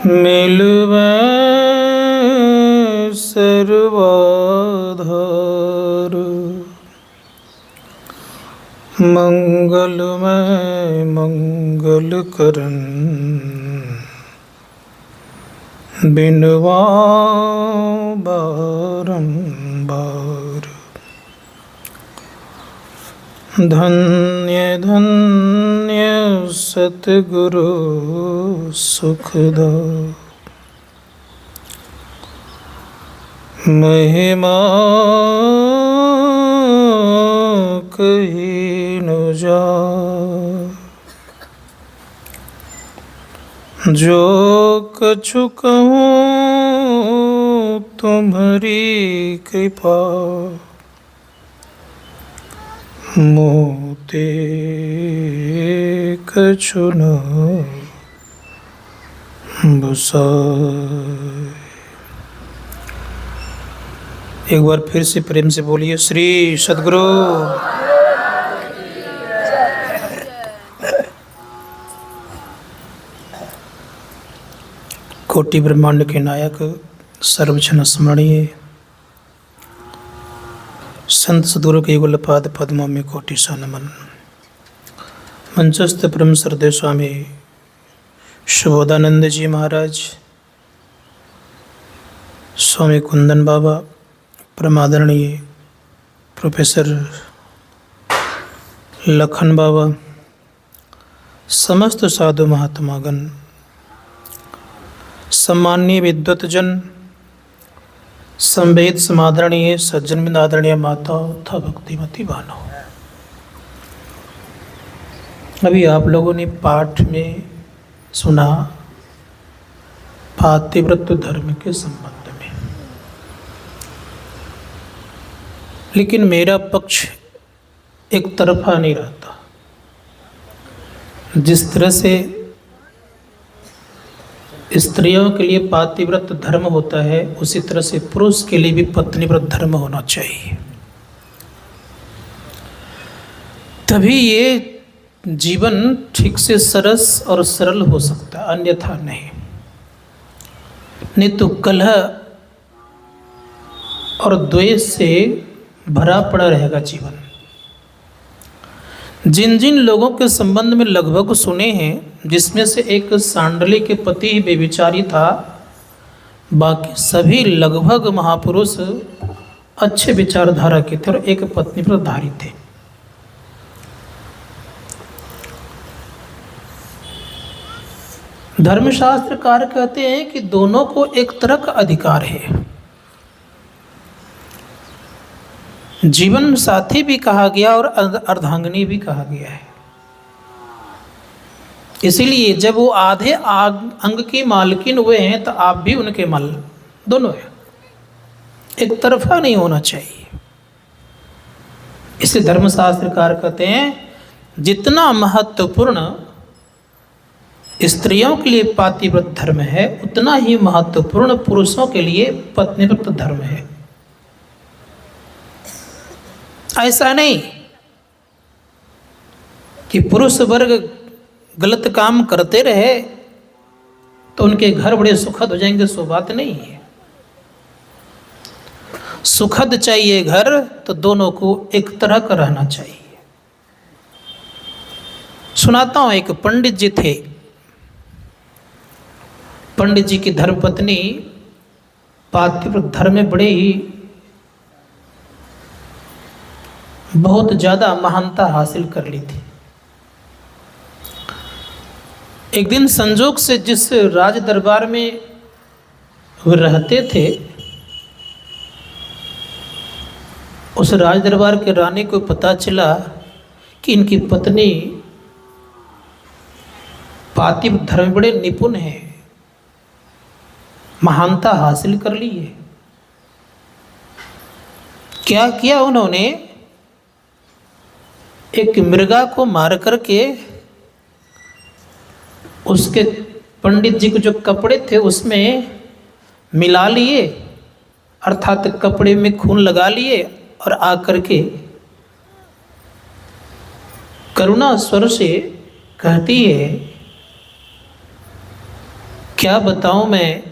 मिलबै सर्वाधार मंगलमय मंगल करन बिनवा बारंबार। धन्य धन्य सतगुरु सुखदा महिमा कही न जाए। जो कछु कहूँ तुम्हारी कृपा मोते कछु न बसाए। एक बार फिर से प्रेम से बोलिए श्री सद्गुरु। कोटि ब्रह्मांड के नायक सर्वजन स्मरणीय संत सद्गुरु के युगल पाद पद्मों में कोटि सा नमन। मंचस्थ परम श्रद्धेय स्वामी शुभोदानंद जी महाराज, स्वामी कुंदन बाबा, परमादरणीय प्रोफेसर लखन बाबा, समस्त साधु महात्मागण, सम्माननीय विद्वत जन, संवेद समादरणीय सज्जन आदरणीय माताओं तथा भक्तिमती बहनों। अभी आप लोगों ने पाठ में सुना पातिव्रत धर्म के संबंध में, लेकिन मेरा पक्ष एक तरफा नहीं रहता। जिस तरह से स्त्रियों के लिए पातिव्रत धर्म होता है, उसी तरह से पुरुष के लिए भी पत्नीव्रत धर्म होना चाहिए। तभी ये जीवन ठीक से सरस और सरल हो सकता है, अन्यथा नहीं तो कलह और द्वेष से भरा पड़ा रहेगा जीवन। जिन जिन लोगों के संबंध में लगभग सुने हैं, जिसमें से एक सांडली के पति ही बेविचारी था, बाकी सभी लगभग महापुरुष अच्छे विचारधारा के थे और एक पत्नीव्रतधारी थे। धर्मशास्त्रकार कहते हैं कि दोनों को एक तरह का अधिकार है। जीवन साथी भी कहा गया और अर्धांगिनी भी कहा गया है। इसीलिए जब वो आधे अंग की मालकिन हुए हैं तो आप भी उनके माल दोनों हैं, एक तरफा नहीं होना चाहिए। इसलिए धर्मशास्त्रकार कहते हैं जितना महत्वपूर्ण स्त्रियों के लिए पातिव्रत धर्म है, उतना ही महत्वपूर्ण पुरुषों के लिए पत्नीव्रत धर्म है। ऐसा नहीं कि पुरुष वर्ग गलत काम करते रहे तो उनके घर बड़े सुखद हो जाएंगे, सो बात नहीं है। सुखद चाहिए घर तो दोनों को एक तरह का रहना चाहिए। सुनाता हूं, एक पंडित जी थे। पंडित जी की धर्मपत्नी पातिव्रत धर्म में बड़े ही बहुत ज़्यादा महानता हासिल कर ली थी। एक दिन संजोग से जिस राज दरबार में वे रहते थे, उस राज दरबार के रानी को पता चला कि इनकी पत्नी पातिव्रत धर्म में बड़े निपुण है, महानता हासिल कर ली है। क्या किया उन्होंने? एक मृगा को मार करके उसके पंडित जी के जो कपड़े थे उसमें मिला लिए, अर्थात कपड़े में खून लगा लिए और आकर के करुणा स्वर से कहती है, क्या बताऊं मैं,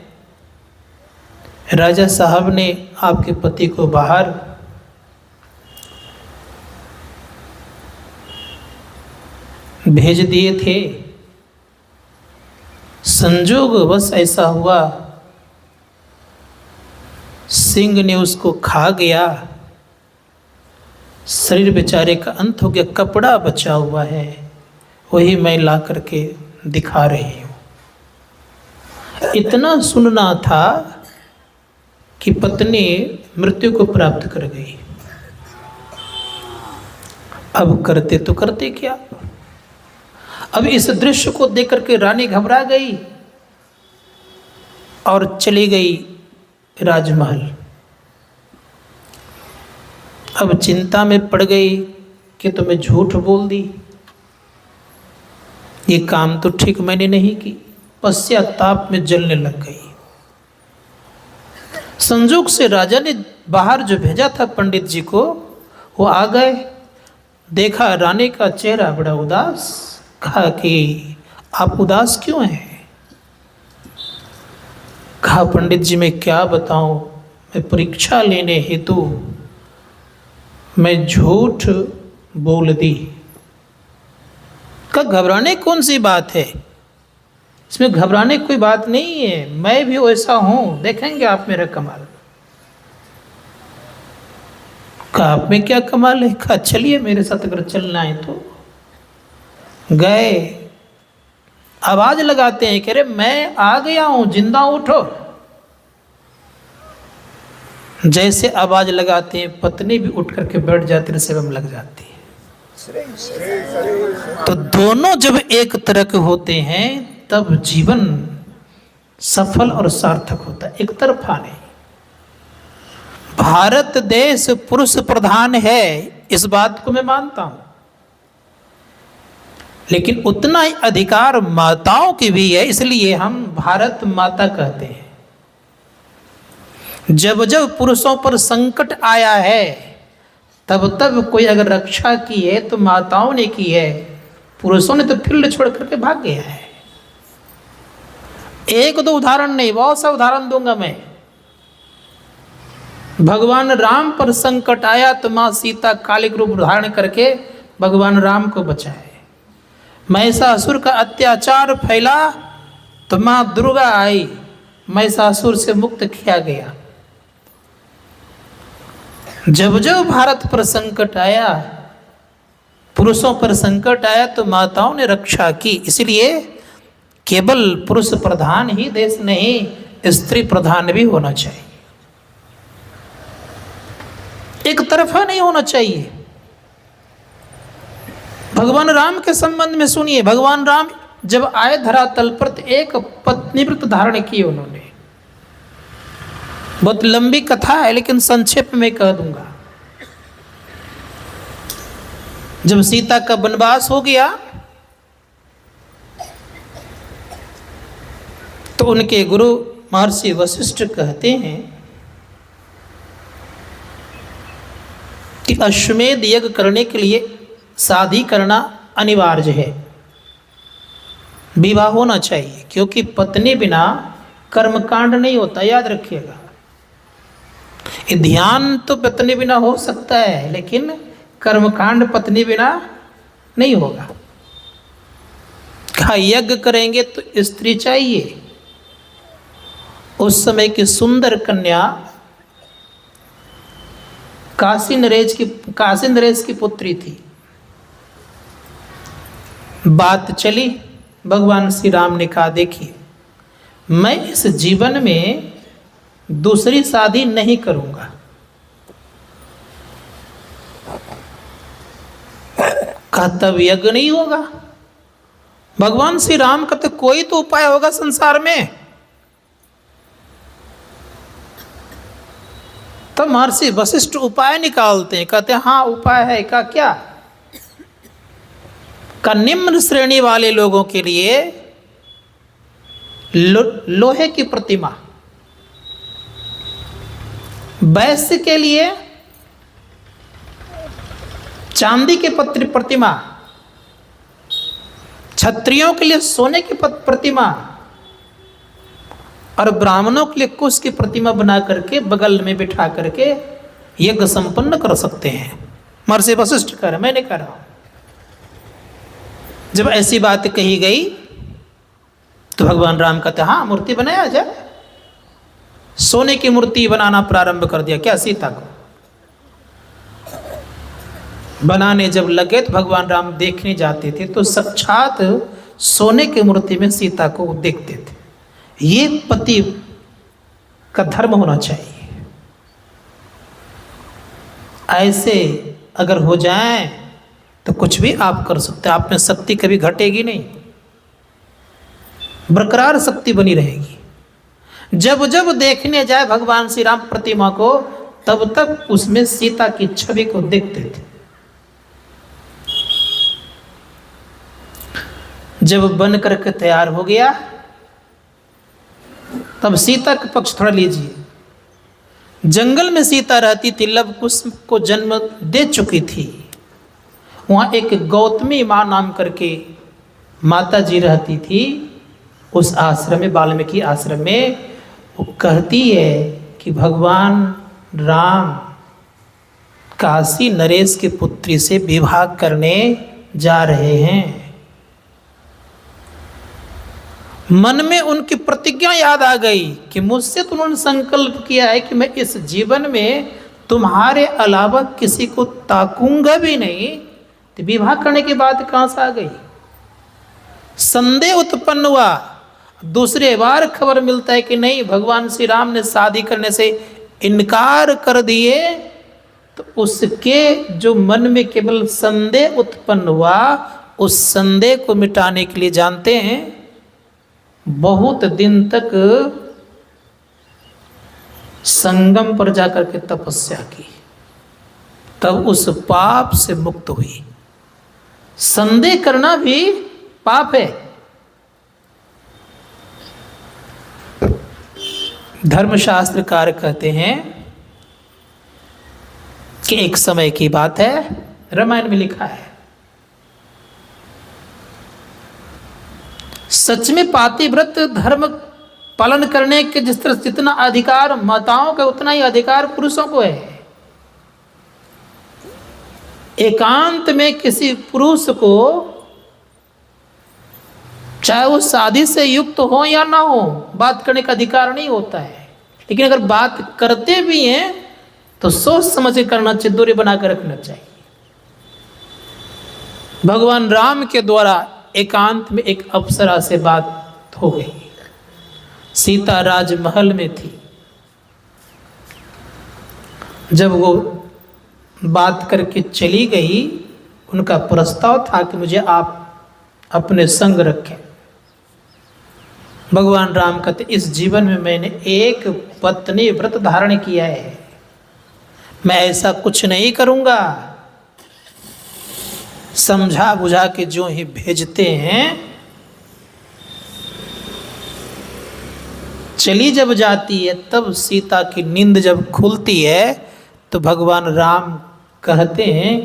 राजा साहब ने आपके पति को बाहर भेज दिए थे। संजोग बस ऐसा हुआ, सिंह ने उसको खा गया, शरीर बेचारे का अंत हो गया, कपड़ा बचा हुआ है, वही मैं ला करके दिखा रही हूँ। इतना सुनना था कि पत्नी मृत्यु को प्राप्त कर गई। अब करते तो करते क्या। अब इस दृश्य को देख करके रानी घबरा गई और चली गई राजमहल। अब चिंता में पड़ गई कि तुम्हें झूठ बोल दी, ये काम तो ठीक मैंने नहीं की। पश्चाताप में जलने लग गई। संजोग से राजा ने बाहर जो भेजा था पंडित जी को, वो आ गए। देखा रानी का चेहरा बड़ा उदास। कहा कि आप उदास क्यों हैं? कहा पंडित जी मैं क्या बताऊं, मैं परीक्षा लेने हेतु मैं झूठ बोल दी। का घबराने कौन सी बात है, इसमें घबराने कोई बात नहीं है, मैं भी वैसा हूं, देखेंगे आप मेरा कमाल। कहा आप में क्या कमाल है? कहा चलिए मेरे साथ अगर चलना है तो। गए, आवाज लगाते हैं, कह रहे मैं आ गया हूं, जिंदा उठो। जैसे आवाज लगाते हैं पत्नी भी उठ करके बैठ जाती है, सेवा में लग जाती है। तो दोनों जब एक तरह के होते हैं तब जीवन सफल और सार्थक होता है, एक तरफा नहीं। भारत देश पुरुष प्रधान है, इस बात को मैं मानता हूं, लेकिन उतना ही अधिकार माताओं की भी है, इसलिए हम भारत माता कहते हैं। जब जब पुरुषों पर संकट आया है तब तब कोई अगर रक्षा की है तो माताओं ने की है, पुरुषों ने तो फील्ड छोड़ करके भाग गया है। एक दो उदाहरण नहीं, बहुत सा उदाहरण दूंगा मैं। भगवान राम पर संकट आया तो मां सीता कालिक रूप धारण करके भगवान राम को बचाए। महिषासुर का अत्याचार फैला तो मां दुर्गा आई, महिषासुर से मुक्त किया गया। जब जब भारत पर संकट आया, पुरुषों पर संकट आया तो माताओं ने रक्षा की। इसलिए केवल पुरुष प्रधान ही देश नहीं, स्त्री प्रधान भी होना चाहिए, एक तरफा नहीं होना चाहिए। भगवान राम के संबंध में सुनिए, भगवान राम जब आए धरातल पर तो एक पत्नी व्रत धारण की उन्होंने। बहुत लंबी कथा है लेकिन संक्षेप में कह दूंगा। जब सीता का वनवास हो गया तो उनके गुरु महर्षि वशिष्ठ कहते हैं कि अश्वमेध यज्ञ करने के लिए शादी करना अनिवार्य है, विवाह होना चाहिए, क्योंकि पत्नी बिना कर्मकांड नहीं होता, याद रखिएगा। ध्यान तो पत्नी बिना हो सकता है लेकिन कर्मकांड पत्नी बिना नहीं होगा। कहा यज्ञ करेंगे तो स्त्री चाहिए। उस समय की सुंदर कन्या काशी नरेश की पुत्री थी। बात चली, भगवान श्री राम ने कहा देखिए मैं इस जीवन में दूसरी शादी नहीं करूंगा। कहा तब यज्ञ नहीं होगा। भगवान श्री राम का तो कोई तो उपाय होगा संसार में। तो महर्षि वशिष्ठ उपाय निकालते हैं, कहते हैं हाँ उपाय है। का क्या? का निम्न श्रेणी वाले लोगों के लिए लोहे की प्रतिमा, वैश्य के लिए चांदी के प्रतिमा, क्षत्रियों के लिए सोने की प्रतिमा और ब्राह्मणों के लिए कुश की प्रतिमा बना करके बगल में बिठा करके यज्ञ संपन्न कर सकते हैं। महर्षि वशिष्ठ कह रहे, मैं नहीं कह रहा हूं। जब ऐसी बात कही गई तो भगवान राम कहते हाँ मूर्ति बनाया जाए। सोने की मूर्ति बनाना प्रारंभ कर दिया। क्या सीता को बनाने जब लगे तो भगवान राम देखने जाते थे तो साक्षात सोने की मूर्ति में सीता को देखते थे। ये पति का धर्म होना चाहिए। ऐसे अगर हो जाए तो कुछ भी आप कर सकते हैं। आप में शक्ति कभी घटेगी नहीं, बरकरार शक्ति बनी रहेगी। जब जब देखने जाए भगवान श्री राम प्रतिमा को तब तक उसमें सीता की छवि को देखते थे। जब बन करके तैयार हो गया तब सीता का पक्ष थोड़ा लीजिए। जंगल में सीता रहती थी, लव कुश को जन्म दे चुकी थी। वहाँ एक गौतमी माँ नाम करके माता जी रहती थी। उस आश्रम में, वाल्मीकि आश्रम में, वो कहती है कि भगवान राम काशी नरेश की पुत्री से विवाह करने जा रहे हैं। मन में उनकी प्रतिज्ञा याद आ गई कि मुझसे तो उन्होंने संकल्प किया है कि मैं इस जीवन में तुम्हारे अलावा किसी को ताकूंगा भी नहीं। तो विवाह करने की बात कहाँ से आ गई? संदेह उत्पन्न हुआ। दूसरे बार खबर मिलता है कि नहीं, भगवान श्री राम ने शादी करने से इनकार कर दिए। तो उसके जो मन में केवल संदेह उत्पन्न हुआ, उस संदेह को मिटाने के लिए जानते हैं बहुत दिन तक संगम पर जाकर के तपस्या की, तब उस पाप से मुक्त हुई। संदेह करना भी पाप है। धर्मशास्त्रकार कहते हैं कि एक समय की बात है, रामायण में लिखा है, सच में पातिव्रत धर्म पालन करने के जिस तरह जितना अधिकार माताओं का उतना ही अधिकार पुरुषों को है। एकांत में किसी पुरुष को, चाहे वो शादी से युक्त हो या ना हो, बात करने का अधिकार नहीं होता है। लेकिन अगर बात करते भी हैं तो सोच समझ के करना चाहिए, दूरी बना कर रखना चाहिए। भगवान राम के द्वारा एकांत में एक अप्सरा से बात हो गई। सीता राजमहल में थी। जब वो बात करके चली गई, उनका प्रस्ताव था कि मुझे आप अपने संग रखें। भगवान राम कहते, इस जीवन में मैंने एक पत्नी व्रत धारण किया है, मैं ऐसा कुछ नहीं करूंगा। समझा बुझा के जो ही भेजते हैं, चली जब जाती है तब सीता की नींद जब खुलती है तो भगवान राम कहते हैं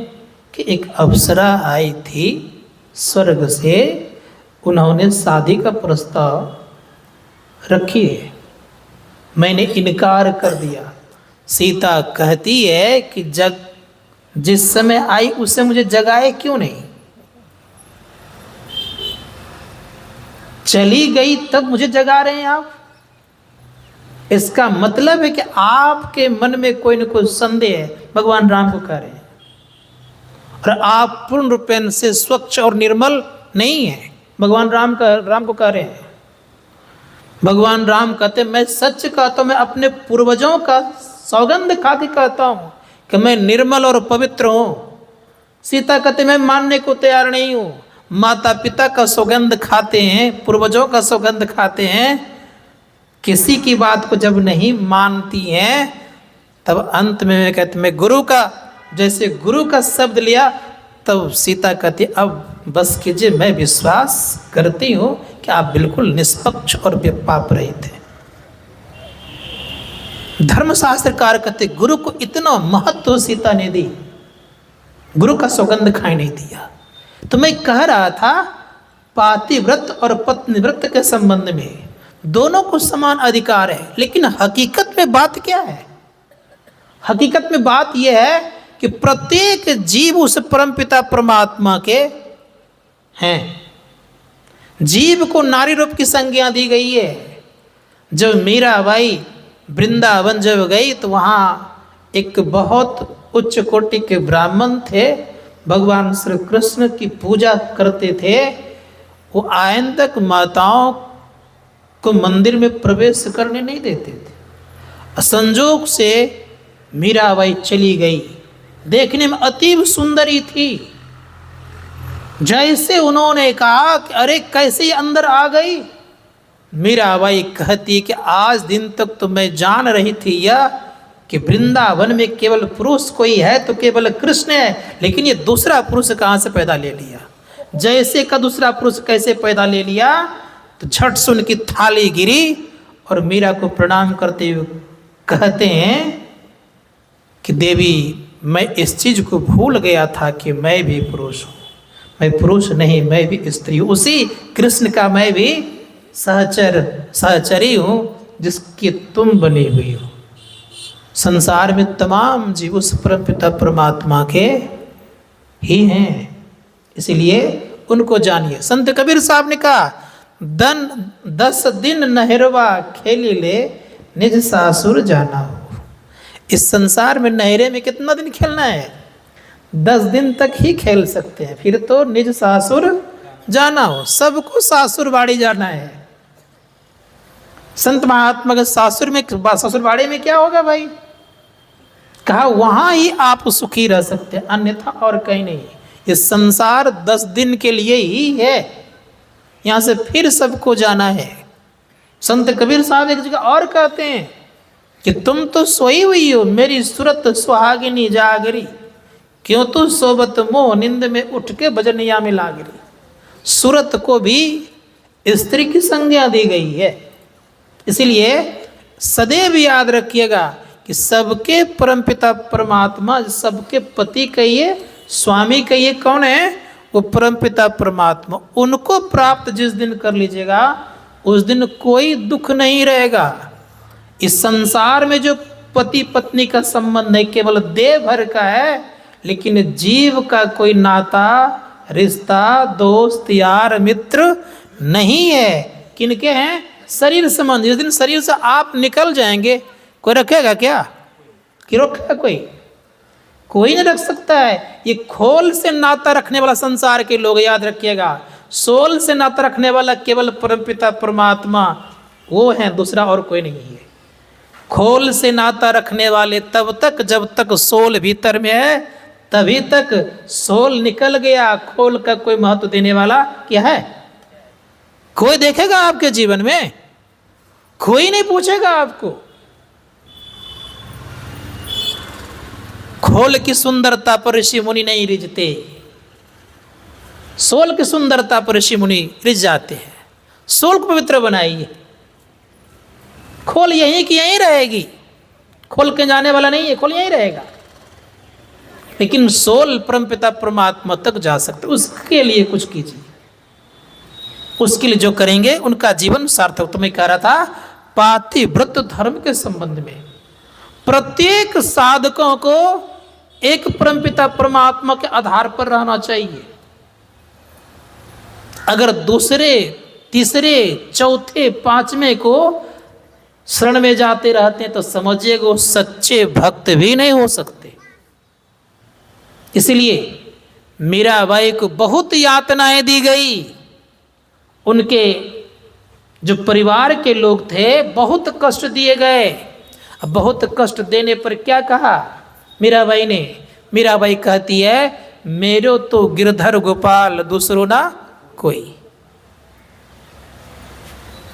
कि एक अप्सरा आई थी स्वर्ग से, उन्होंने शादी का प्रस्ताव रखी है, मैंने इनकार कर दिया। सीता कहती है कि जिस समय आई उससे मुझे जगाए क्यों नहीं? चली गई तब मुझे जगा रहे हैं आप। इसका मतलब है कि आपके मन में कोई न कोई संदेह है, भगवान राम को कह रहे हैं, और आप पूर्ण रूपेण से स्वच्छ और निर्मल नहीं है, भगवान राम को कह रहे हैं। भगवान राम कहते, मैं सच कहता हूं, मैं अपने पूर्वजों का सौगंध खा के कहता हूं कि मैं निर्मल और पवित्र हूं। सीता कहते, मैं मानने को तैयार नहीं हूं। माता पिता का सौगंध खाते हैं, पूर्वजों का सौगंध खाते हैं, किसी की बात को जब नहीं मानती हैं तब अंत में मैं कहते, मैं गुरु का, जैसे गुरु का शब्द लिया तब सीता कहती, अब बस कीजिए, मैं विश्वास करती हूं कि आप बिल्कुल निष्पक्ष और बेपाप रहित हैं। धर्मशास्त्रकार कहते, गुरु को इतना महत्व सीता ने दी, गुरु का सौगंध खाए नहीं दिया। तो मैं कह रहा था पातिव्रत और पत्नीव्रत के संबंध में दोनों को समान अधिकार है। लेकिन हकीकत में बात क्या है? हकीकत में बात यह है कि प्रत्येक जीव उस परमपिता परमात्मा के हैं। जीव को नारी रूप की संज्ञा दी गई है। जब मीराबाई वृंदावन जब गई तो वहाँ एक बहुत उच्च कोटि के ब्राह्मण थे, भगवान श्री कृष्ण की पूजा करते थे। वो आयंतक माताओं को मंदिर में प्रवेश करने नहीं देते थे। संजोग से मीराबाई चली गई। देखने में अतीब सुंदरी थी। जैसे उन्होंने कहा कि अरे कैसे ये अंदर आ गई, मीराबाई कहती कि आज दिन तक तो मैं जान रही थी यह कि वृंदावन में केवल पुरुष कोई है तो केवल कृष्ण है, लेकिन ये दूसरा पुरुष कहाँ से पैदा ले लिया। जैसे का दूसरा पुरुष कैसे पैदा ले लिया तो झट से उनकी थाली गिरी और मीरा को प्रणाम करते हुए कहते हैं कि देवी, मैं इस चीज को भूल गया था कि मैं भी पुरुष हूँ। मैं पुरुष नहीं, मैं भी स्त्री हूँ। उसी कृष्ण का मैं भी सहचरी हूँ जिसकी तुम बनी हुई हो। संसार में तमाम जीव उस परमपिता परमात्मा के ही हैं, इसलिए उनको जानिए। संत कबीर साहब ने कहा, 10 दिन नहरवा खेली ले निज सासुर जाना हो। इस संसार में नहरे में कितना दिन खेलना है? 10 दिन तक ही खेल सकते हैं, फिर तो निज सासुर जाना हो। सबको सासुर बाड़ी जाना है। संत महात्मा के सासुर बाड़ी में क्या होगा भाई? कहा वहां ही आप सुखी रह सकते हैं, अन्यथा और कहीं नहीं। ये संसार 10 दिन के लिए ही है, यहां से फिर सबको जाना है। संत कबीर साहब एक जगह और कहते हैं कि तुम तो सोई हुई हो, मेरी सूरत सुहागिनी जागरी, क्यों तू सोबत मोह निंद में उठ के भजनिया में लागरी। सूरत को भी स्त्री की संज्ञा दी गई है। इसलिए सदैव याद रखिएगा कि सबके परमपिता परमात्मा, सबके पति कहिए, स्वामी कहिए, कौन है? वो परमपिता परमात्मा। उनको प्राप्त जिस दिन कर लीजिएगा उस दिन कोई दुख नहीं रहेगा। इस संसार में जो पति पत्नी का संबंध है केवल देह भर का है, लेकिन जीव का कोई नाता, रिश्ता, दोस्त, यार, मित्र नहीं है। किनके हैं? शरीर संबंध। जिस दिन शरीर से आप निकल जाएंगे कोई रखेगा क्या? कि रखेगा कोई? कोई नहीं रख सकता है। ये खोल से नाता रखने वाला संसार के लोग, याद रखिएगा। सोल से नाता रखने वाला केवल परमपिता परमात्मा, वो है, दूसरा और कोई नहीं है। खोल से नाता रखने वाले तब तक जब तक सोल भीतर में है, तभी तक। सोल निकल गया, खोल का कोई महत्व देने वाला क्या है? कोई देखेगा आपके जीवन में? कोई नहीं पूछेगा आपको। खोल की सुंदरता पर ऋषि मुनि नहीं रिझते, सोल की सुंदरता पर ऋषि मुनि रिझ जाते हैं। सोल को पवित्र बनाइए। खोल यहीं की यहीं रहेगी, खोल के जाने वाला नहीं है, खोल यहीं रहेगा। लेकिन सोल परमपिता परमात्मा तक जा सकते, उसके लिए कुछ कीजिए। उसके लिए जो करेंगे उनका जीवन सार्थक। तो मैं कह रहा था, पातिव्रत धर्म के संबंध में प्रत्येक साधकों को एक परमपिता परमात्मा के आधार पर रहना चाहिए। अगर दूसरे, तीसरे, चौथे, पांचवें को शरण में जाते रहते हैं तो समझिएगा वो सच्चे भक्त भी नहीं हो सकते। इसलिए मीराबाई को बहुत यातनाएं दी गई। उनके जो परिवार के लोग थे बहुत कष्ट दिए गए। अब बहुत कष्ट देने पर क्या कहा मीराबाई ने? मीराबाई कहती है, मेरो तो गिरधर गोपाल दूसरो ना कोई,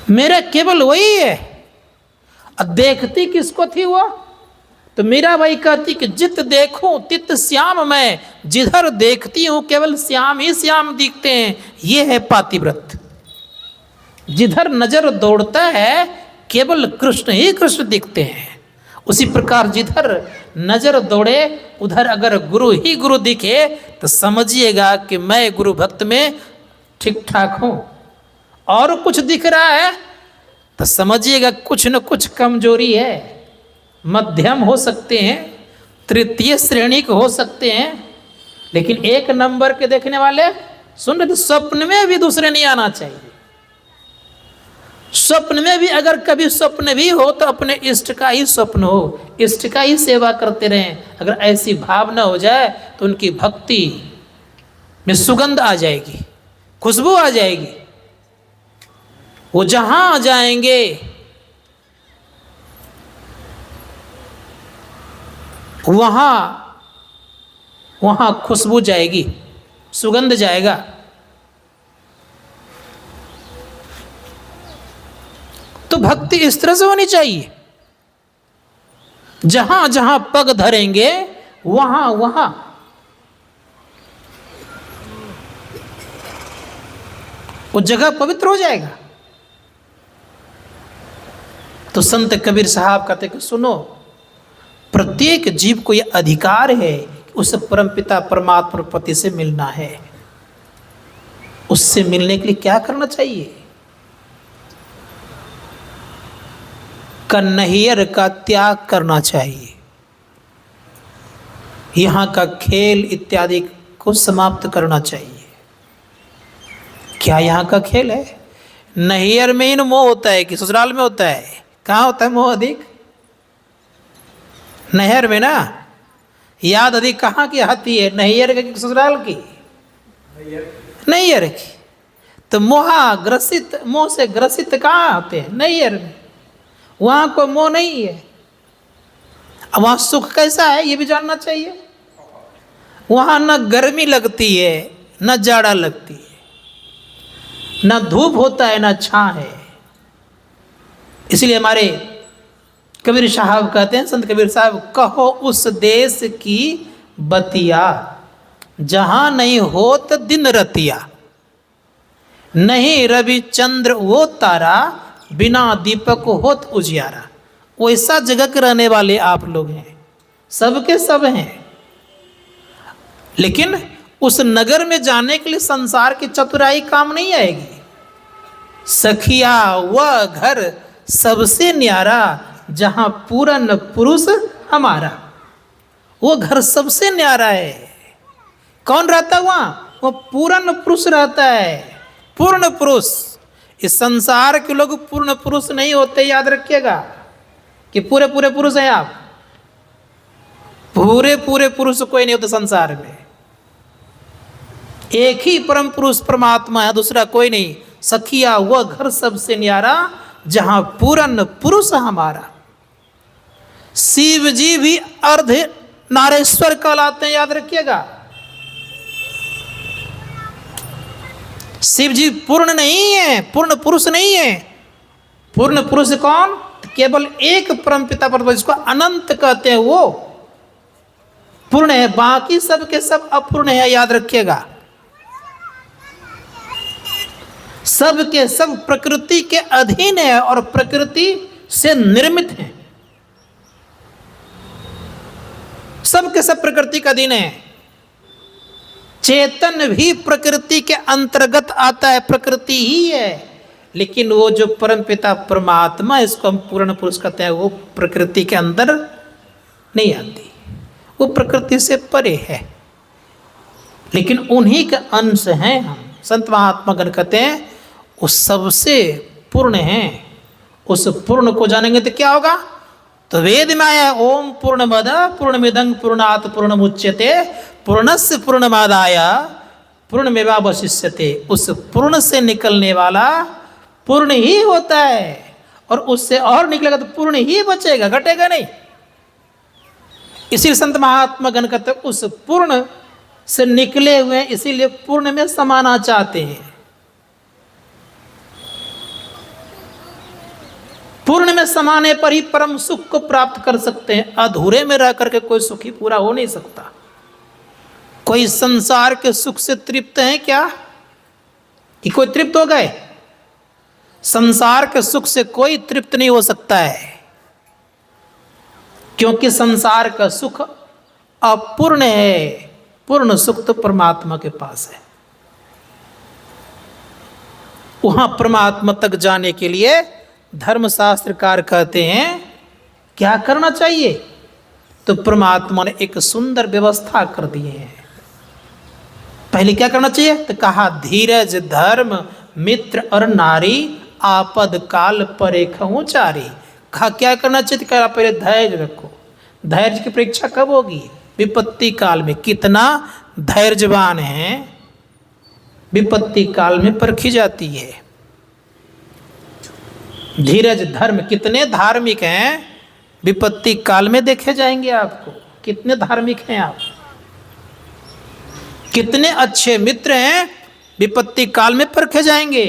मेरा केवल वही है। अब देखती किसको थी वो? तो मीराबाई कहती कि जित देखूं तित श्याम मैं, जिधर देखती हूं केवल श्याम ही श्याम दिखते हैं। ये है पातिव्रत। जिधर नजर दौड़ता है केवल कृष्ण ही कृष्ण दिखते हैं। उसी प्रकार जिधर नजर दौड़े उधर अगर गुरु ही गुरु दिखे तो समझिएगा कि मैं गुरु भक्त में ठीक ठाक हो और कुछ दिख रहा है तो समझिएगा कुछ न कुछ कमजोरी है। मध्यम हो सकते हैं, तृतीय श्रेणी के हो सकते हैं, लेकिन एक नंबर के देखने वाले सुन रहे, तो स्वप्न में भी दूसरे नहीं आना चाहिए। स्वप्न में भी अगर कभी स्वप्न भी हो तो अपने इष्ट का ही स्वप्न हो, इष्ट का ही सेवा करते रहें। अगर ऐसी भावना हो जाए तो उनकी भक्ति में सुगंध आ जाएगी, खुशबू आ जाएगी। वो जहां जाएंगे वहां वहां खुशबू जाएगी, सुगंध जाएगा। तो भक्ति इस तरह से होनी चाहिए, जहां जहां पग धरेंगे वहां वहां वो जगह पवित्र हो जाएगा। तो संत कबीर साहब कहते कि सुनो, प्रत्येक जीव को यह अधिकार है कि उस परमपिता परमात्मा पति से मिलना है। उससे मिलने के लिए क्या करना चाहिए? कन्हैयर का त्याग करना चाहिए, यहां का खेल इत्यादि को समाप्त करना चाहिए। क्या यहां का खेल है? नैहर में ही मोह होता है कि ससुराल में होता है? कहाँ होता है मोह अधिक? नहर में ना। याद अधिक कहाँ की आती है, नैहर की ससुराल की? नैहर की। तो मोह से ग्रसित कहाँ होते हैं? नैहर में। वहां कोई मोह नहीं है। अब वहां सुख कैसा है ये भी जानना चाहिए। वहां न गर्मी लगती है न जाड़ा लगती है, न धूप होता है न छां है। इसलिए हमारे कबीर साहब कहते हैं, संत कबीर साहब, कहो उस देश की बतिया जहां नहीं होत दिन रतिया, नहीं रवि चंद्र वो तारा, बिना दीपक होत उजियारा। वैसा जगह के रहने वाले आप लोग हैं, सबके सब हैं। लेकिन उस नगर में जाने के लिए संसार की चतुराई काम नहीं आएगी। सखिया वह घर सबसे न्यारा, जहां पूर्ण पुरुष हमारा। वो घर सबसे न्यारा है। कौन रहता है वहां? वो पूर्ण पुरुष रहता है। पूर्ण पुरुष। इस संसार के लोग पूर्ण पुरुष नहीं होते, याद रखिएगा कि पूरे पूरे पुरुष हैं आप। पूरे पूरे पुरुष कोई नहीं होता संसार में। एक ही परम पुरुष परमात्मा है, दूसरा कोई नहीं। सखिया वह घर सबसे न्यारा, जहां पूर्ण पुरुष हमारा। शिव जी भी अर्ध नारेश्वर कहलाते हैं, याद रखिएगा। शिव जी पूर्ण नहीं है, पूर्ण पुरुष नहीं है। पूर्ण पुरुष कौन? केवल एक परम पिता परमात्मा, जिसको अनंत कहते हैं, वो पूर्ण है। बाकी सब के सब अपूर्ण है, याद रखिएगा। सब के सब प्रकृति के अधीन है और प्रकृति से निर्मित है। सब के सब प्रकृति का अधीन है। चेतन भी प्रकृति के अंतर्गत आता है, प्रकृति ही है। लेकिन वो जो परमपिता परमात्मा, इसको हम पूर्ण पुरुष कहते हैं, वो प्रकृति के अंदर नहीं आती, वो प्रकृति से परे है। लेकिन उन्हीं के अंश हैं हम। संत महात्मा गण कहते हैं वो सबसे पूर्ण हैं। उस पूर्ण को जानेंगे तो क्या होगा? तो वेद में आया, ओम पूर्णमद पूर्णमिदं पूर्णात् पूर्णमुच्यते पूर्णस्य पूर्णमादाय पूर्णमेवावशिष्यते। उस पूर्ण से निकलने वाला पूर्ण ही होता है, और उससे और निकलेगा तो पूर्ण ही बचेगा, घटेगा नहीं। इसी संत महात्मा गण कहते उस पूर्ण से निकले हुए हैं, इसीलिए पूर्ण में समाना चाहते हैं। पूर्ण में समाने पर ही परम सुख को प्राप्त कर सकते हैं। अधूरे में रह करके कोई सुखी पूरा हो नहीं सकता। कोई संसार के सुख से तृप्त है क्या? कि कोई तृप्त हो गए? संसार के सुख से कोई तृप्त नहीं हो सकता है, क्योंकि संसार का सुख अपूर्ण है। पूर्ण सुख तो परमात्मा के पास है। वहाँ परमात्मा तक जाने के लिए धर्मशास्त्रकार कहते हैं क्या करना चाहिए। तो परमात्मा ने एक सुंदर व्यवस्था कर दिए हैं। पहले क्या करना चाहिए, तो कहा धीरज धर्म मित्र और नारी आपद काल परेखहु चारी। कहा क्या करना चाहिए, तो कहा पहले धैर्य रखो। धैर्य की परीक्षा कब होगी, विपत्ति काल में। कितना धैर्यवान है विपत्ति काल में परखी जाती है। धीरज धर्म, कितने धार्मिक हैं विपत्ति काल में देखे जाएंगे आपको। कितने धार्मिक हैं आप, कितने अच्छे मित्र हैं विपत्ति काल में परखे जाएंगे।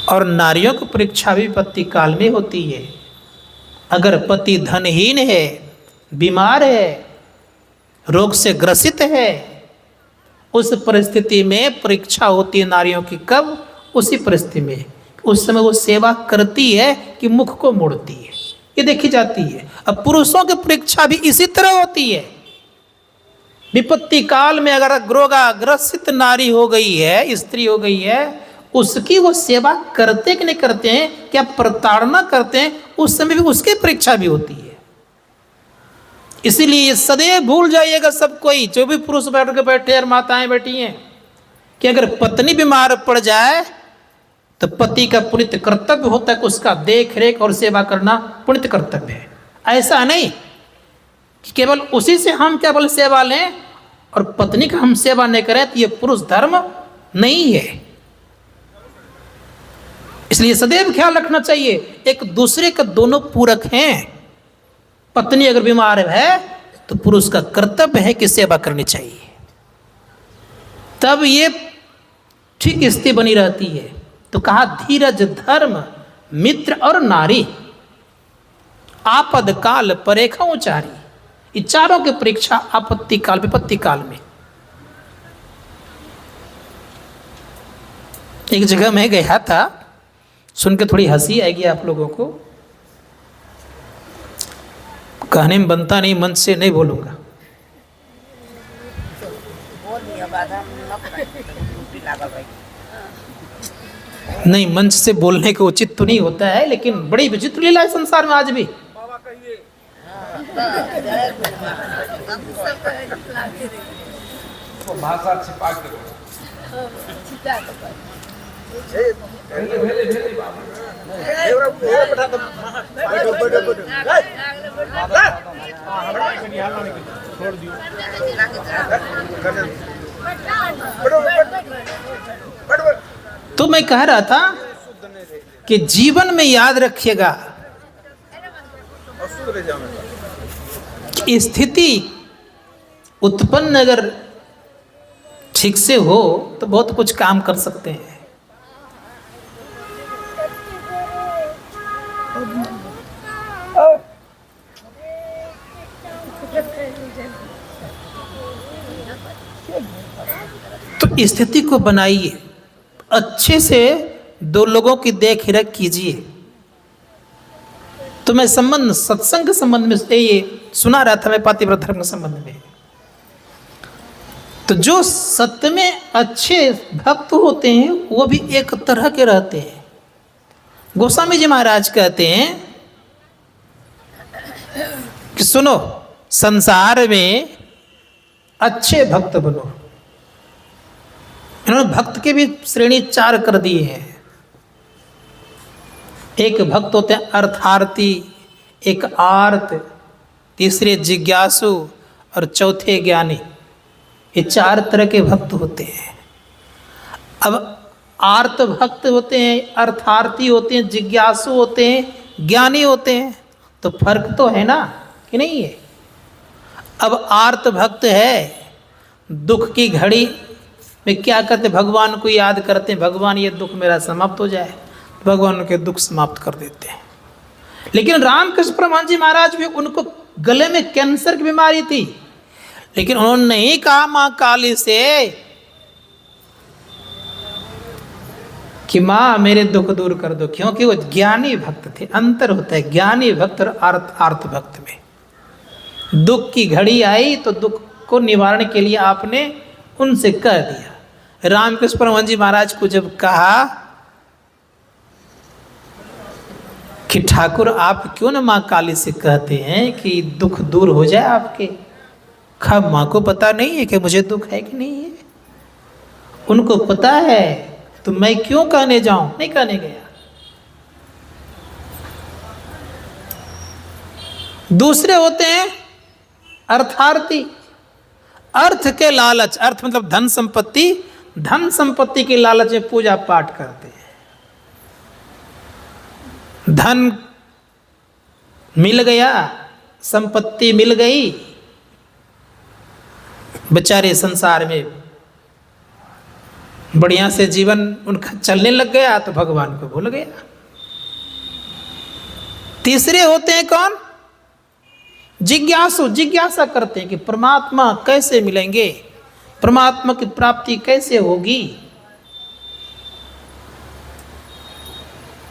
और नारियों की परीक्षा भी विपत्ति काल में होती है। अगर पति धनहीन है, बीमार है, रोग से ग्रसित है, उस परिस्थिति में परीक्षा होती है नारियों की। कब, उसी परिस्थिति में। उस समय वो सेवा करती है कि मुख को मोड़ती है, ये देखी जाती है। अब पुरुषों की परीक्षा भी इसी तरह होती है। विपत्ति काल में अगर रोगाग्रसित नारी हो गई है, स्त्री हो गई है, उसकी वो सेवा करते कि नहीं करते हैं, क्या प्रताड़ना करते हैं, उस समय भी उसकी परीक्षा भी होती है। इसीलिए सदैव भूल जाइएगा सब कोई, जो भी पुरुष बैठ के बैठे और माताएं बैठी हैं, कि अगर पत्नी बीमार पड़ जाए तो पति का पुनित कर्तव्य होता है कि उसका देख रेख और सेवा करना पुनित कर्तव्य है। ऐसा नहीं कि केवल उसी से हम केवल सेवा लें और पत्नी का हम सेवा नहीं करें, तो ये पुरुष धर्म नहीं है। इसलिए सदैव ख्याल रखना चाहिए, एक दूसरे का दोनों पूरक हैं। पत्नी अगर बीमार है तो पुरुष का कर्तव्य है कि सेवा करनी चाहिए, तब ये ठीक स्थिति बनी रहती है। तो कहा धीरज धर्म मित्र और नारी आपद काल परेखहु चारी। ये चारों की परीक्षा आपत्ति काल विपत्ति काल में। एक जगह मैं गया था, सुन के थोड़ी हंसी आएगी आप लोगों को, कहने में बनता नहीं, मंच से नहीं बोलूंगा। नहीं, मंच से बोलने को उचित तो नहीं होता है, लेकिन बड़ी विचित्र लीला है संसार में आज भी। भाषा छिपा के तो मैं कह रहा था कि जीवन में याद रखिएगा कि स्थिति उत्पन्न अगर ठीक से हो तो बहुत कुछ काम कर सकते हैं। तो स्थिति को बनाइए, अच्छे से दो लोगों की देख रेख कीजिए। तो मैं संबंध सत्संग के संबंध में ये सुना रहा था मैं, पातिव्रत धर्म के संबंध में। तो जो सत्य में अच्छे भक्त होते हैं वो भी एक तरह के रहते हैं। गोस्वामी जी महाराज कहते हैं कि सुनो, संसार में अच्छे भक्त बनो। इन्होंने भक्त के भी श्रेणी 4 कर दिए हैं। एक भक्त होते हैं अर्थार्थी, एक आर्त, तीसरे जिज्ञासु और चौथे ज्ञानी। ये 4 तरह के भक्त होते हैं। अब आर्त भक्त होते हैं, अर्थार्थी होते हैं, जिज्ञासु होते हैं, ज्ञानी होते हैं। तो फर्क तो है ना कि नहीं है। अब आर्त भक्त है, दुख की घड़ी में क्या करते, भगवान को याद करते हैं, भगवान ये दुख मेरा समाप्त हो जाए, भगवान के दुख समाप्त कर देते हैं। लेकिन रामकृष्ण परमहंस जी महाराज भी, उनको गले में कैंसर की बीमारी थी, लेकिन उन्होंने नहीं कहा मां काली से कि मां मेरे दुख दूर कर दो, क्योंकि वो ज्ञानी भक्त थे। अंतर होता है ज्ञानी भक्त और आर्त भक्त में। दुख की घड़ी आई तो दुख को निवारण के लिए आपने उनसे कह दिया। रामकृष्ण परमहंस जी महाराज को जब कहा कि ठाकुर आप क्यों न माँ काली से कहते हैं कि दुख दूर हो जाए आपके, खा माँ को पता नहीं है कि मुझे दुख है कि नहीं है? उनको पता है, तो मैं क्यों कहने जाऊं? नहीं कहने गया। दूसरे होते हैं अर्थार्थी, अर्थ के लालच, अर्थ मतलब धन संपत्ति, धन संपत्ति के लालच में पूजा पाठ करते हैं। धन मिल गया, संपत्ति मिल गई, बेचारे संसार में बढ़िया से जीवन उनका चलने लग गया तो भगवान को भूल गया। तीसरे होते हैं कौन? जिज्ञासु, जिज्ञासा करते हैं कि परमात्मा कैसे मिलेंगे, परमात्मा की प्राप्ति कैसे होगी,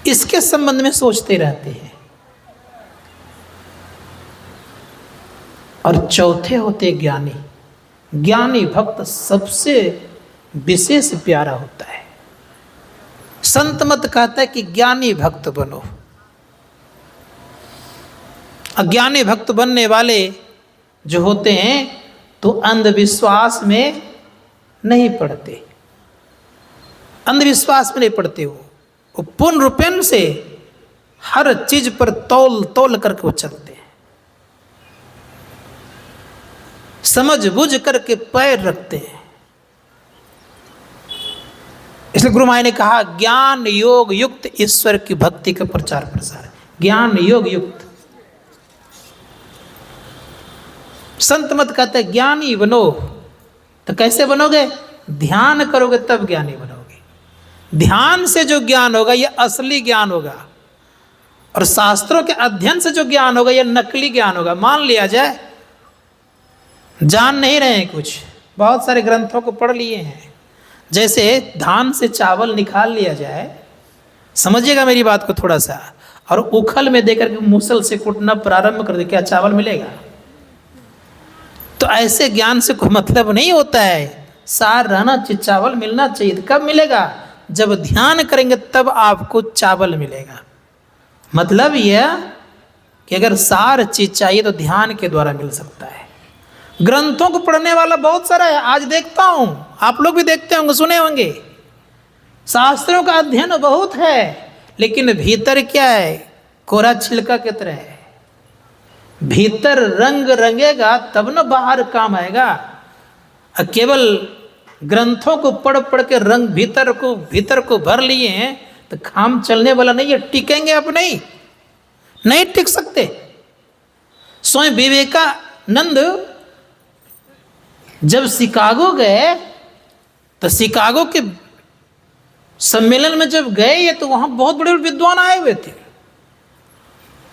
इसके संबंध में सोचते रहते हैं। और चौथे होते ज्ञानी। ज्ञानी भक्त सबसे विशेष प्यारा होता है। संत मत कहता है कि ज्ञानी भक्त बनो। अज्ञानी भक्त बनने वाले जो होते हैं तो अंधविश्वास में नहीं पड़ते, अंधविश्वास में नहीं पड़ते। वो पूर्ण रूपेण से हर चीज पर तौल तौल करके वो चलते हैं, समझ बुझ करके पैर रखते हैं। इसलिए गुरु माई ने कहा ज्ञान योग युक्त ईश्वर की भक्ति का प्रचार प्रसार। ज्ञान योग युक्त। संत मत कहते ज्ञानी बनो। तो कैसे बनोगे? ध्यान करोगे तब ज्ञानी बनोगे। ध्यान से जो ज्ञान होगा यह असली ज्ञान होगा, और शास्त्रों के अध्ययन से जो ज्ञान होगा यह नकली ज्ञान होगा। मान लिया जाए जान नहीं रहे हैं कुछ, बहुत सारे ग्रंथों को पढ़ लिए हैं, जैसे धान से चावल निकाल लिया जाए, समझिएगा मेरी बात को थोड़ा सा, और उखल में देकर के मूसल से कुटना प्रारंभ कर दे, क्या चावल मिलेगा? तो ऐसे ज्ञान से कोई मतलब नहीं होता है। सार रहना चाहिए, चावल मिलना चाहिए। तो कब मिलेगा? जब ध्यान करेंगे तब आपको चावल मिलेगा। मतलब यह कि अगर सार चीज चाहिए तो ध्यान के द्वारा मिल सकता है। ग्रंथों को पढ़ने वाला बहुत सारा है, आज देखता हूं, आप लोग भी देखते होंगे, सुने होंगे। शास्त्रों का अध्ययन बहुत है, लेकिन भीतर क्या है? कोरा छिलका की तरह है। भीतर रंग रंगेगा तब न बाहर काम आएगा। केवल ग्रंथों को पढ़ पढ़ के रंग भीतर को भर लिए हैं तो काम चलने वाला नहीं है। टिकेंगे अब नहीं टिक सकते। स्वयं विवेकानंद जब शिकागो गए तो शिकागो के सम्मेलन में जब गए तो वहां बहुत बड़े विद्वान आए हुए थे।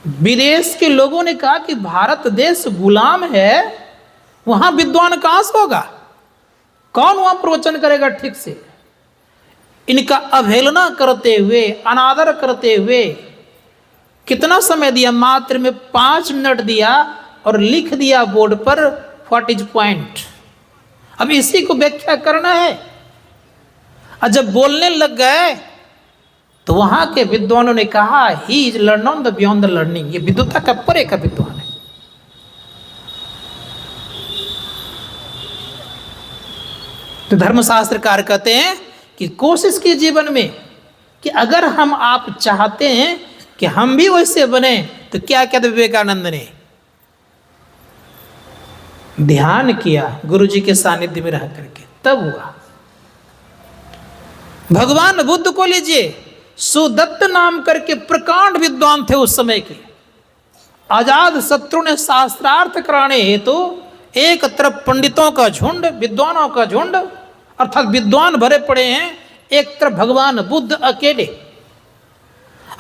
विदेश के लोगों ने कहा कि भारत देश गुलाम है, वहां विद्वान कहां से होगा? कौन वहां प्रवचन करेगा ठीक से? इनका अवहेलना करते हुए, अनादर करते हुए कितना समय दिया? मात्र में 5 मिनट दिया और लिख दिया बोर्ड पर व्हाट इज पॉइंट। अब इसी को व्याख्या करना है। और जब बोलने लग गए तो वहां के विद्वानों ने कहा he is learn on the beyond the learning. ये विद्वता का परे का विद्वान है। तो धर्मशास्त्रकार कहते हैं कि कोशिश की जीवन में कि अगर हम आप चाहते हैं कि हम भी वैसे बने तो क्या कहते विवेकानंद ने? ध्यान किया गुरु जी के सानिध्य में रह करके, तब हुआ। भगवान बुद्ध को लीजिए, सुदत्त नाम करके प्रकांड विद्वान थे उस समय के। आजाद शत्रु ने शास्त्रार्थ कराने हेतु तो एक तरफ पंडितों का झुंड, विद्वानों का झुंड, अर्थात विद्वान भरे पड़े हैं, एक तरफ भगवान बुद्ध अकेले।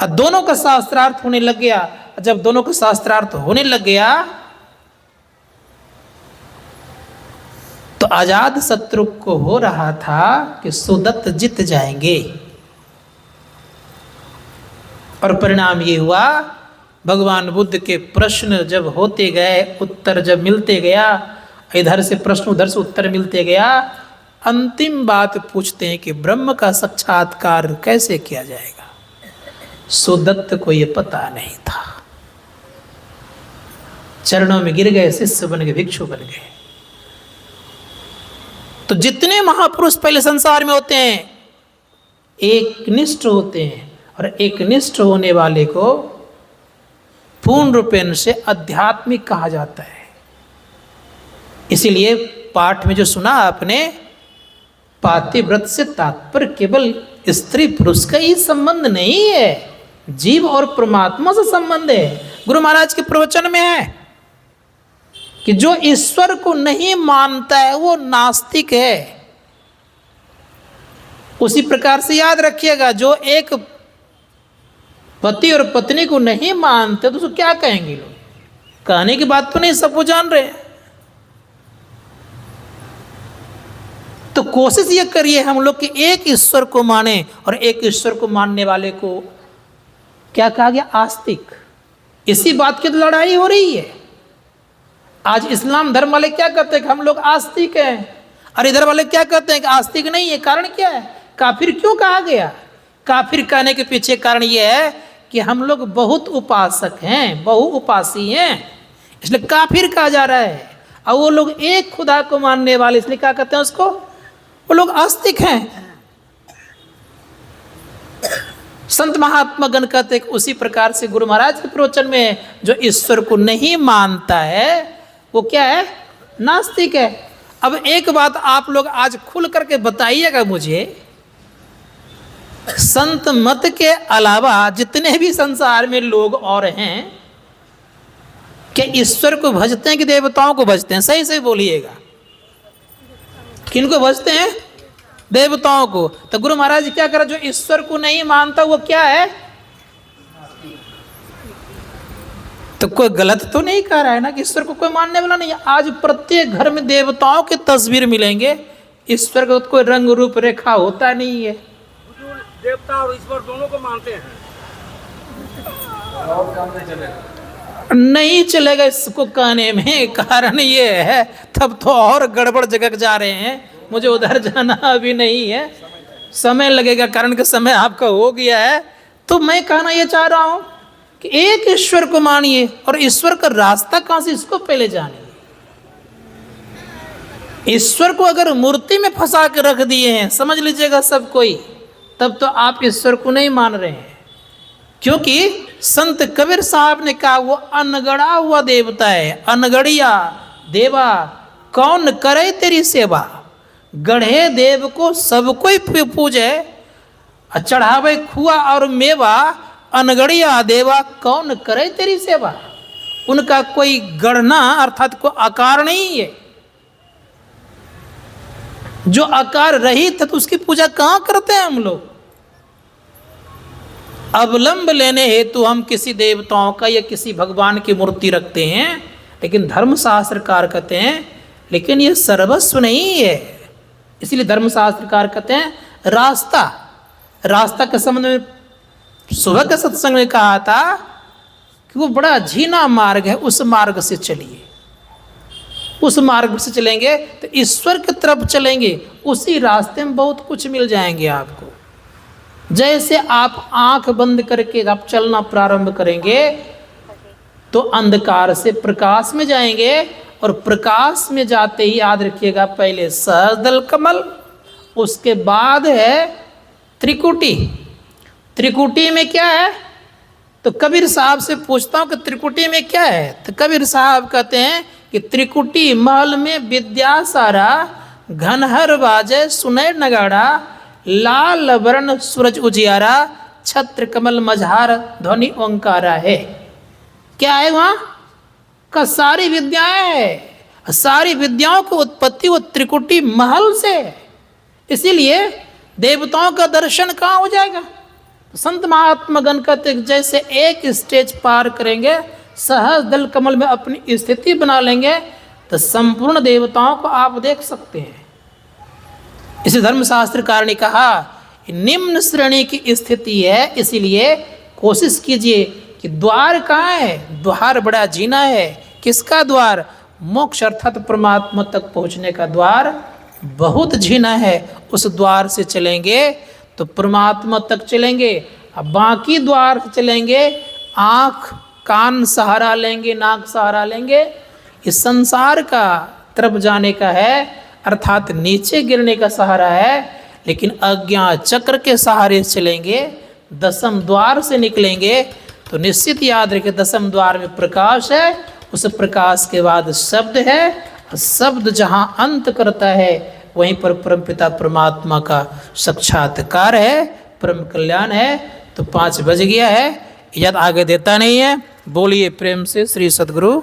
और दोनों का शास्त्रार्थ होने लग गया। जब दोनों का शास्त्रार्थ होने लग गया तो आजाद शत्रु को हो रहा था कि सुदत्त जीत जाएंगे, और परिणाम ये हुआ भगवान बुद्ध के प्रश्न जब होते गए, उत्तर जब मिलते गया, इधर से प्रश्न उधर से उत्तर मिलते गया, अंतिम बात पूछते हैं कि ब्रह्म का साक्षात्कार कैसे किया जाएगा। सुदत्त को यह पता नहीं था, चरणों में गिर गए, शिष्य बन गए, भिक्षु बन गए। तो जितने महापुरुष पहले संसार में होते हैं एक निष्ठ होते हैं, और एक निष्ठ होने वाले को पूर्ण रूपेण से आध्यात्मिक कहा जाता है। इसीलिए पाठ में जो सुना आपने, पातिव्रत से तात्पर्य केवल स्त्री पुरुष का ही संबंध नहीं है, जीव और परमात्मा से संबंध है। गुरु महाराज के प्रवचन में है कि जो ईश्वर को नहीं मानता है वो नास्तिक है। उसी प्रकार से याद रखिएगा, जो एक पति और पत्नी को नहीं मानते तो उसको क्या कहेंगे लोग? कहने की बात तो नहीं, सब वो जान रहे हैं। तो कोशिश ये करिए हम लोग कि एक ईश्वर को माने, और एक ईश्वर को मानने वाले को क्या कहा गया? आस्तिक। इसी बात की तो लड़ाई हो रही है। आज इस्लाम धर्म वाले क्या कहते हैं कि हम लोग आस्तिक हैं, और इधर वाले क्या कहते हैं कि आस्तिक नहीं है। कारण क्या है? काफिर क्यों कहा गया? काफिर कहने के पीछे कारण यह है कि हम लोग बहुत उपासक हैं, बहु उपासी हैं, इसलिए काफिर कहा जा रहा है। और वो लोग एक खुदा को मानने वाले, इसलिए क्या कहते हैं उसको? वो लोग आस्तिक हैं। संत महात्मा गण कहते हैं उसी प्रकार से गुरु महाराज के प्रवचन में जो ईश्वर को नहीं मानता है वो क्या है? नास्तिक है। अब एक बात आप लोग आज खुल करके बताइएगा मुझे, संत मत के अलावा जितने भी संसार में लोग और हैं, क्या ईश्वर को भजते हैं कि देवताओं को भजते हैं? सही सही बोलिएगा, किनको भजते हैं? देवताओं को। तो गुरु महाराज क्या करा? जो ईश्वर को नहीं मानता वो क्या है? तो कोई गलत तो नहीं कह रहा है ना कि ईश्वर को कोई मानने वाला नहीं है। आज प्रत्येक घर में देवताओं की तस्वीर मिलेंगे, ईश्वर का कोई रंग रूप रेखा होता नहीं है। देवता और ईश्वर दोनों को मानते हैं, नहीं चलेगा इसको कहने में। कारण ये है, तब तो और गड़बड़ जगह जा रहे हैं। मुझे उधर जाना अभी नहीं है, समय लगेगा, कारण का समय आपका हो गया है। तो मैं कहना ये चाह रहा हूं कि एक ईश्वर को मानिए, और ईश्वर का रास्ता कहां से, इसको पहले जानिए। ईश्वर को अगर मूर्ति में फंसा के रख दिए हैं, समझ लीजिएगा सब कोई, तब तो आप ईश्वर को नहीं मान रहे हैं। क्योंकि संत कबीर साहब ने कहा वो अनगढ़ा हुआ देवता है। अनगढ़िया देवा कौन करे तेरी सेवा, गढ़े देव को सब कोई पूजे, चढ़ावे खुआ और मेवा, अनगढ़िया देवा कौन करे तेरी सेवा। उनका कोई गढ़ना अर्थात कोई आकार नहीं है। जो आकार रहित है तो उसकी पूजा कहाँ करते हैं हम लोग? अवलंब लेने हेतु हम किसी देवताओं का या किसी भगवान की मूर्ति रखते हैं, लेकिन धर्मशास्त्रकार कहते हैं लेकिन ये सर्वस्व नहीं है। इसलिए धर्मशास्त्रकार कहते हैं रास्ता के संबंध में सुबह के सत्संग में कहा था कि वो बड़ा झीना मार्ग है, उस मार्ग से चलिए। उस मार्ग से चलेंगे तो ईश्वर की तरफ चलेंगे, उसी रास्ते में बहुत कुछ मिल जाएंगे आपको। जैसे आप आंख बंद करके आप चलना प्रारंभ करेंगे तो अंधकार से प्रकाश में जाएंगे, और प्रकाश में जाते ही याद रखिएगा पहले सहस्रदल कमल, उसके बाद है त्रिकुटी। त्रिकुटी में क्या है? तो कबीर साहब से पूछता हूँ कि त्रिकुटी में क्या है? तो कबीर साहब कहते हैं कि त्रिकुटी महल में विद्या सारा, घनहर बाजे सुने नगाड़ा, लाल वर्ण सूरज उजियारा, छत्र कमल मझार ध्वनि ओंकारा है। क्या है वहाँ का? सारी विद्याएं है। सारी विद्याओं की उत्पत्ति वो त्रिकुटी महल से है। इसीलिए देवताओं का दर्शन कहाँ हो जाएगा? संत महात्मा गण कहते जैसे एक स्टेज पार करेंगे, सहस्रदल कमल में अपनी स्थिति बना लेंगे, तो संपूर्ण देवताओं को आप देख सकते हैं। इसे धर्मशास्त्रकार ने कहा निम्न श्रेणी की स्थिति है, इसीलिए कोशिश कीजिए कि द्वार कहाँ है? द्वार बड़ा जीना है। किसका द्वार? मोक्ष अर्थात परमात्मा तक पहुँचने का द्वार बहुत झीना है, उस द्वार से चलेंगे तो परमात्मा तक चलेंगे। अब बाकी द्वार से चलेंगे, आँख कान सहारा लेंगे, नाक सहारा लेंगे, इस संसार का तरफ जाने का है, अर्थात नीचे गिरने का सहारा है। लेकिन अज्ञान चक्र के सहारे चलेंगे, दसम द्वार से निकलेंगे तो निश्चित याद रखें दसम द्वार में प्रकाश है, उस प्रकाश के बाद शब्द है, शब्द जहाँ अंत करता है वहीं पर परमपिता परमात्मा का साक्षात्कार है, परम कल्याण है। तो 5 बज गया है, याद आगे देता नहीं है। बोलिए प्रेम से श्री सद्गुरु